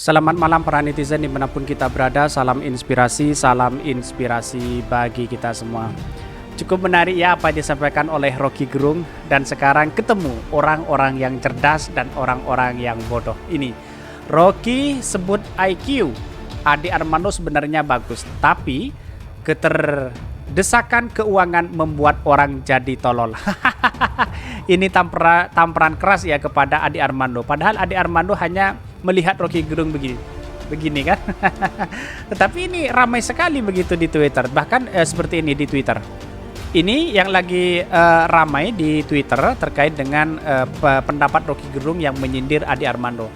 Selamat malam para netizen dimanapun kita berada, salam inspirasi bagi kita semua. Cukup menarik ya apa yang disampaikan oleh Rocky Gerung, dan sekarang ketemu orang-orang yang cerdas dan orang-orang yang bodoh. Ini Rocky sebut IQ, Ade Armando sebenarnya bagus, tapi keterdesakan keuangan membuat orang jadi tolol. Ini tamparan keras ya kepada Ade Armando, padahal Ade Armando hanya melihat Rocky Gerung begini kan. Tetapi ini ramai sekali begitu di Twitter, bahkan seperti ini di Twitter. Ini yang lagi ramai di Twitter terkait dengan pendapat Rocky Gerung yang menyindir Ade Armando.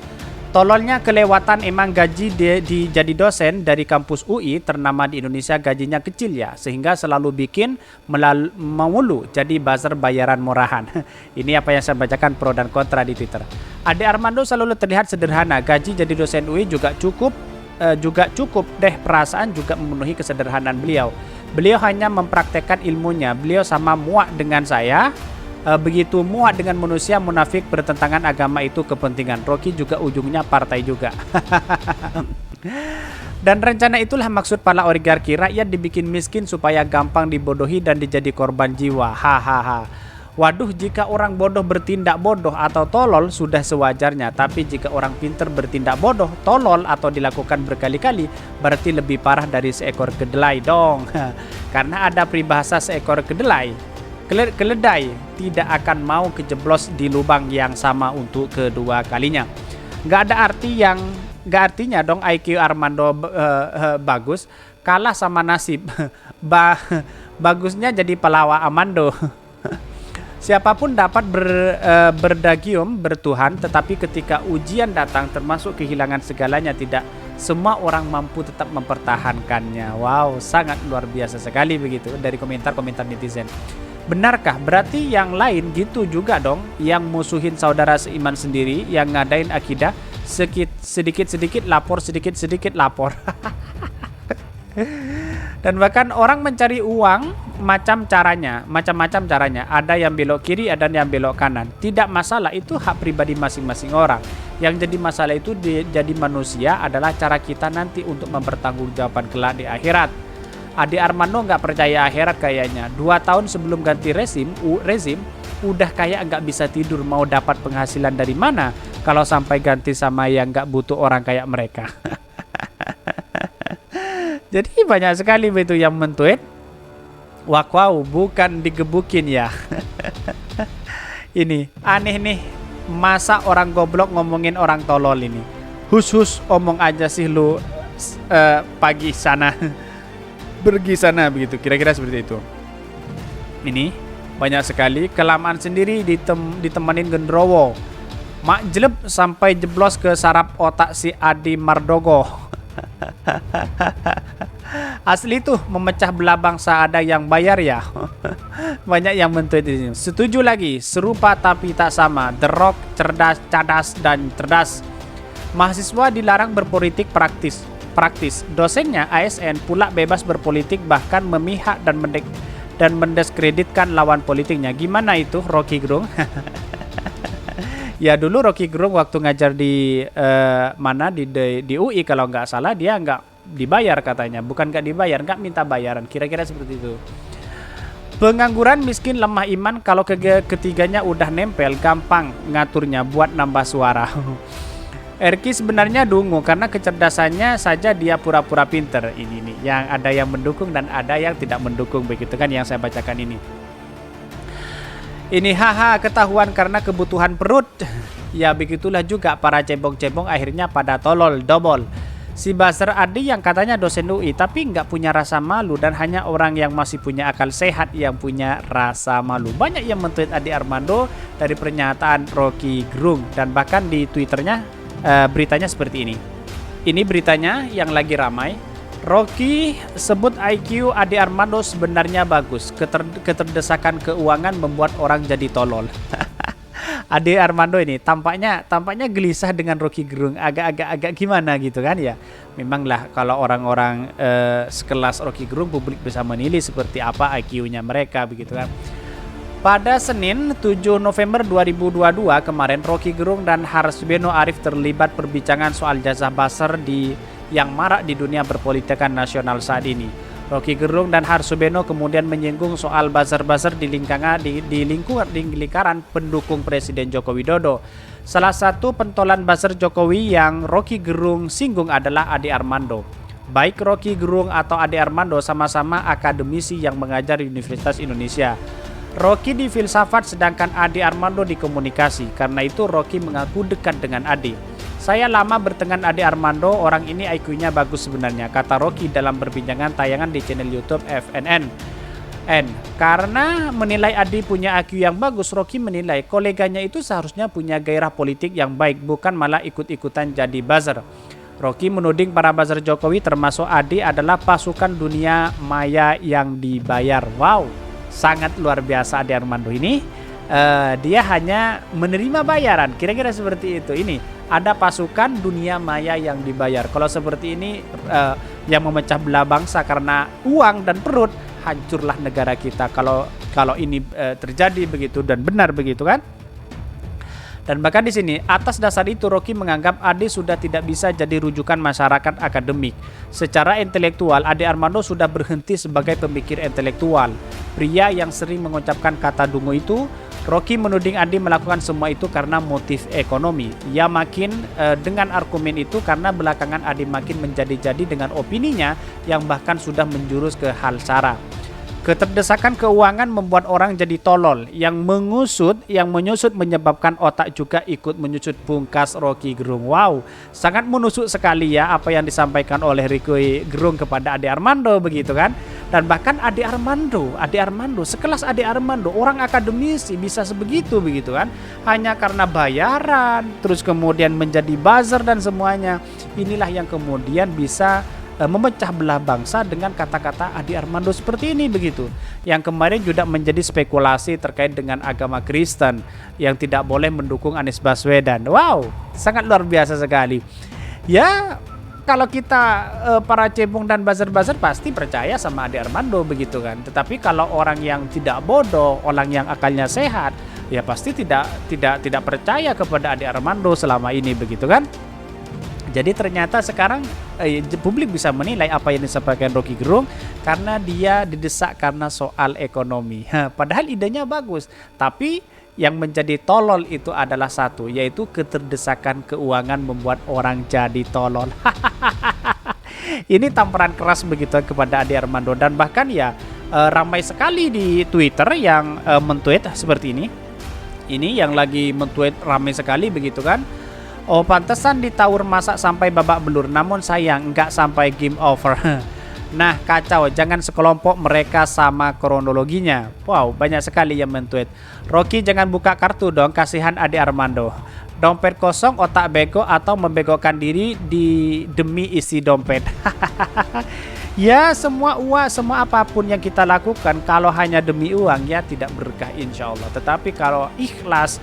Tololnya kelewatan, emang gaji jadi dosen dari kampus UI ternama di Indonesia gajinya kecil ya, sehingga selalu bikin melulu jadi buzzer bayaran murahan. Ini apa yang saya bacakan pro dan kontra di Twitter. Ade Armando selalu terlihat sederhana, gaji jadi dosen UI juga cukup deh, perasaan juga memenuhi kesederhanaan beliau. Beliau hanya mempraktekkan ilmunya, beliau sama muak dengan saya. Begitu muak dengan manusia munafik bertentangan agama itu kepentingan. Rocky juga ujungnya partai juga. Dan rencana itulah maksud para oligarki, rakyat dibikin miskin supaya gampang dibodohi dan dijadi korban jiwa. Hahaha. Waduh, jika orang bodoh bertindak bodoh atau tolol sudah sewajarnya, tapi jika orang pinter bertindak bodoh, tolol atau dilakukan berkali-kali, berarti lebih parah dari seekor kedelai dong. Karena ada peribahasa seekor keledai tidak akan mau kejeblos di lubang yang sama untuk kedua kalinya. Nggak artinya dong IQ Armando bagus, kalah sama nasib. Bagusnya jadi pelawak Armando. Siapapun dapat berdagium bertuhan, tetapi ketika ujian datang termasuk kehilangan segalanya, tidak semua orang mampu tetap mempertahankannya. Wow, sangat luar biasa sekali begitu dari komentar-komentar netizen. Benarkah? Berarti yang lain gitu juga dong, yang musuhin saudara seiman sendiri, yang ngadain akidah sedikit-sedikit lapor, sedikit-sedikit lapor. Dan bahkan orang mencari uang macam-macam caranya. Ada yang belok kiri, ada yang belok kanan. Tidak masalah, itu hak pribadi masing-masing orang. Yang jadi masalah itu jadi manusia adalah cara kita nanti untuk mempertanggungjawabkan kelak di akhirat. Ade Armando nggak percaya akhirat kayaknya. 2 tahun sebelum ganti rezim udah kayak nggak bisa tidur, mau dapat penghasilan dari mana kalau sampai ganti sama yang nggak butuh orang kayak mereka. Jadi banyak sekali begitu yang mentweet. Wow, bukan digebukin ya. Ini aneh nih, masa orang goblok ngomongin orang tolol ini. Hus omong aja sih lu, pagi sana. Pergi sana begitu, kira-kira seperti itu. Ini banyak sekali, kelamaan sendiri ditemenin gendrowo. Mak jeleb sampai jeblos ke saraf otak si Adi Mardogo. Asli tuh memecah belah bangsa, ada yang bayar ya. Banyak yang mentweet ini. Setuju lagi, serupa tapi tak sama. The Rock cadas dan cerdas. Mahasiswa dilarang berpolitik praktis. Dosennya ASN pula bebas berpolitik, bahkan memihak dan mendiskreditkan lawan politiknya. Gimana itu Rocky Gerung? Ya dulu Rocky Gerung waktu ngajar di di UI kalau nggak salah, dia nggak dibayar katanya. Bukan nggak dibayar, nggak minta bayaran. Kira-kira seperti itu. Pengangguran, miskin, lemah iman, kalau ketiganya udah nempel gampang ngaturnya buat nambah suara. Erki sebenarnya dungu karena kecerdasannya saja dia pura-pura pinter. Ini nih yang ada yang mendukung dan ada yang tidak mendukung, begitu kan yang saya bacakan ini. Ini ketahuan karena kebutuhan perut. Ya begitulah juga para cebong-cebong akhirnya pada tolol double. Si Basar Adi yang katanya dosen UI tapi nggak punya rasa malu, dan hanya orang yang masih punya akal sehat yang punya rasa malu. Banyak yang mentweet Ade Armando dari pernyataan Rocky Gerung, dan bahkan di Twitternya beritanya seperti ini. Ini beritanya yang lagi ramai. Rocky sebut IQ Ade Armando sebenarnya bagus, keterdesakan keuangan membuat orang jadi tolol. Ade Armando ini tampaknya gelisah dengan Rocky Gerung, agak gimana gitu kan ya. Memanglah kalau orang-orang sekelas Rocky Gerung, publik bisa menilai seperti apa IQ-nya mereka begitu kan. Pada Senin 7 November 2022 kemarin, Rocky Gerung dan Harsbeno Arif terlibat perbincangan soal jasa buzzer yang marak di dunia berpolitikan nasional saat ini. Rocky Gerung dan Harsbeno kemudian menyinggung soal buzzer-buzzer di lingkaran pendukung Presiden Joko Widodo. Salah satu pentolan buzzer Jokowi yang Rocky Gerung singgung adalah Ade Armando. Baik Rocky Gerung atau Ade Armando sama-sama akademisi yang mengajar di Universitas Indonesia. Rocky di filsafat sedangkan Ade Armando di komunikasi. Karena itu Rocky mengaku dekat dengan Ade. Saya lama berteman Ade Armando, orang ini IQ-nya bagus sebenarnya, kata Rocky dalam perbincangan tayangan di channel YouTube FNN. Karena menilai Ade punya IQ yang bagus, Rocky menilai koleganya itu seharusnya punya gairah politik yang baik, bukan malah ikut-ikutan jadi buzzer. Rocky menuding para buzzer Jokowi termasuk Ade adalah pasukan dunia maya yang dibayar. Wow, sangat luar biasa Ade Armando ini. Dia hanya menerima bayaran, kira-kira seperti itu. Ini ada pasukan dunia maya yang dibayar. Kalau seperti ini yang memecah belah bangsa karena uang dan perut, hancurlah negara kita. Kalau ini terjadi begitu dan benar begitu kan? Dan bahkan di sini, atas dasar itu Rocky menganggap Ade sudah tidak bisa jadi rujukan masyarakat akademik. Secara intelektual, Ade Armando sudah berhenti sebagai pemikir intelektual. Pria yang sering mengucapkan kata dungu itu, Rocky menuding Ade melakukan semua itu karena motif ekonomi. Ia makin dengan argumen itu karena belakangan Ade makin menjadi-jadi dengan opininya yang bahkan sudah menjurus ke hal sara. Keterdesakan keuangan membuat orang jadi tolol. Yang menyusut menyebabkan otak juga ikut menyusut, pungkas Rocky Gerung. Wow, sangat menusuk sekali ya apa yang disampaikan oleh Rocky Gerung kepada Ade Armando begitu kan. Dan bahkan Ade Armando, sekelas Ade Armando, orang akademisi bisa sebegitu begitu kan. Hanya karena bayaran, terus kemudian menjadi buzzer dan semuanya. Inilah yang kemudian bisa memecah belah bangsa dengan kata-kata Ade Armando seperti ini begitu. Yang kemarin juga menjadi spekulasi terkait dengan agama Kristen yang tidak boleh mendukung Anies Baswedan. Wow, sangat luar biasa sekali. Ya, kalau kita para cebong dan buzzer-buzzer pasti percaya sama Ade Armando begitu kan. Tetapi kalau orang yang tidak bodoh, orang yang akalnya sehat, ya pasti tidak percaya kepada Ade Armando selama ini begitu kan. Jadi ternyata sekarang publik bisa menilai apa yang disampaikan Rocky Gerung karena dia didesak karena soal ekonomi. Padahal idenya bagus, tapi yang menjadi tolol itu adalah satu, yaitu keterdesakan keuangan membuat orang jadi tolol. Ini tamparan keras begitu kepada Ade Armando dan bahkan ya ramai sekali di Twitter yang men-tweet seperti ini. Ini yang lagi men-tweet ramai sekali begitu kan. Oh, pantesan ditawur masak sampai babak belur, namun sayang nggak sampai game over. Nah, kacau, jangan sekelompok mereka sama kronologinya. Wow, banyak sekali yang men-tweet. Rocky jangan buka kartu dong, kasihan Ade Armando. Dompet kosong, otak bego atau membegokkan diri demi isi dompet. Ya, semua uang, semua apapun yang kita lakukan kalau hanya demi uang ya tidak berkah insya Allah. Tetapi kalau ikhlas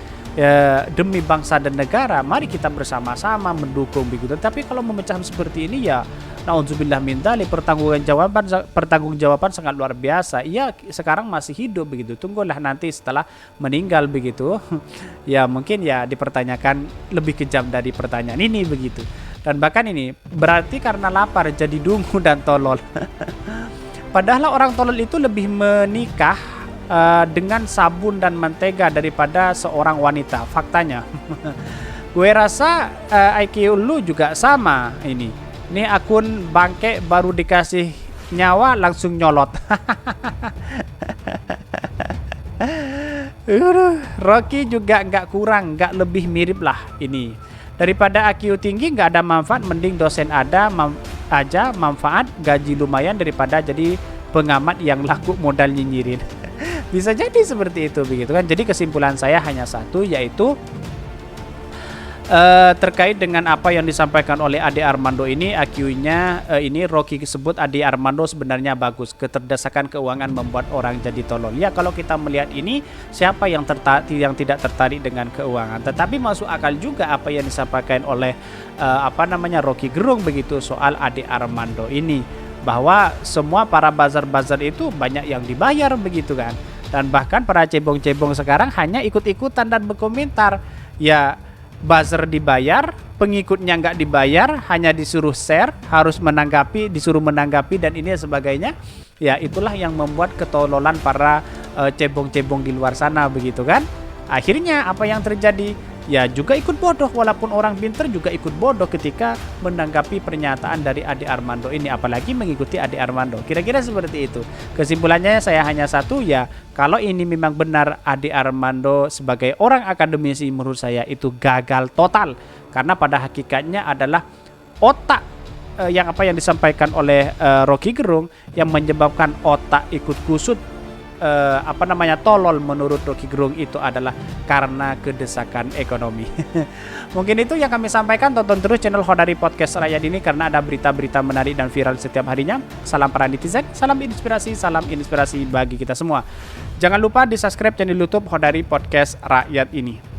demi bangsa dan negara, mari kita bersama-sama mendukung begitu. Tapi kalau memecah seperti ini ya naudzubillah min dzalik, pertanggungjawaban sangat luar biasa. Ia sekarang masih hidup begitu. Tunggulah nanti setelah meninggal begitu. Ya mungkin ya dipertanyakan lebih kejam dari pertanyaan ini begitu. Dan bahkan ini berarti karena lapar jadi dungu dan tolol. Padahal orang tolol itu lebih menikah dengan sabun dan mentega daripada seorang wanita, faktanya. Gue rasa IQ lu juga sama ini. Ini akun bangke baru dikasih nyawa langsung nyolot. Rocky juga nggak kurang, nggak lebih mirip lah ini. Daripada IQ tinggi nggak ada manfaat, mending dosen ada aja manfaat, gaji lumayan daripada jadi pengamat yang laku modal nyinyirin. Bisa jadi seperti itu begitu kan. Jadi kesimpulan saya hanya satu, yaitu terkait dengan apa yang disampaikan oleh Ade Armando ini, IQ-nya ini Rocky sebut Ade Armando sebenarnya bagus. Keterdesakan keuangan membuat orang jadi tolol. Ya kalau kita melihat ini, siapa yang tidak tertarik dengan keuangan? Tetapi masuk akal juga apa yang disampaikan oleh Rocky Gerung begitu soal Ade Armando ini, bahwa semua para buzzer-buzzer itu banyak yang dibayar begitu kan. Dan bahkan para cebong-cebong sekarang hanya ikut-ikutan dan berkomentar. Ya, buzzer dibayar, pengikutnya nggak dibayar, hanya disuruh share, harus menanggapi, disuruh menanggapi dan ini sebagainya. Ya, itulah yang membuat ketololan para cebong-cebong di luar sana begitu kan. Akhirnya apa yang terjadi? Ya juga ikut bodoh, walaupun orang pinter juga ikut bodoh ketika menanggapi pernyataan dari Ade Armando ini, apalagi mengikuti Ade Armando. Kira-kira seperti itu. Kesimpulannya saya hanya satu, ya kalau ini memang benar Ade Armando sebagai orang akademisi, menurut saya itu gagal total. Karena pada hakikatnya adalah otak yang disampaikan oleh Rocky Gerung yang menyebabkan otak ikut kusut, tolol menurut Rocky Gerung itu adalah karena kedesakan ekonomi. Mungkin itu yang kami sampaikan. Tonton terus channel Khodari Podcast Rakyat ini karena ada berita-berita menarik dan viral setiap harinya. Salam para netizen, salam inspirasi bagi kita semua. Jangan lupa di subscribe channel YouTube Khodari Podcast Rakyat ini.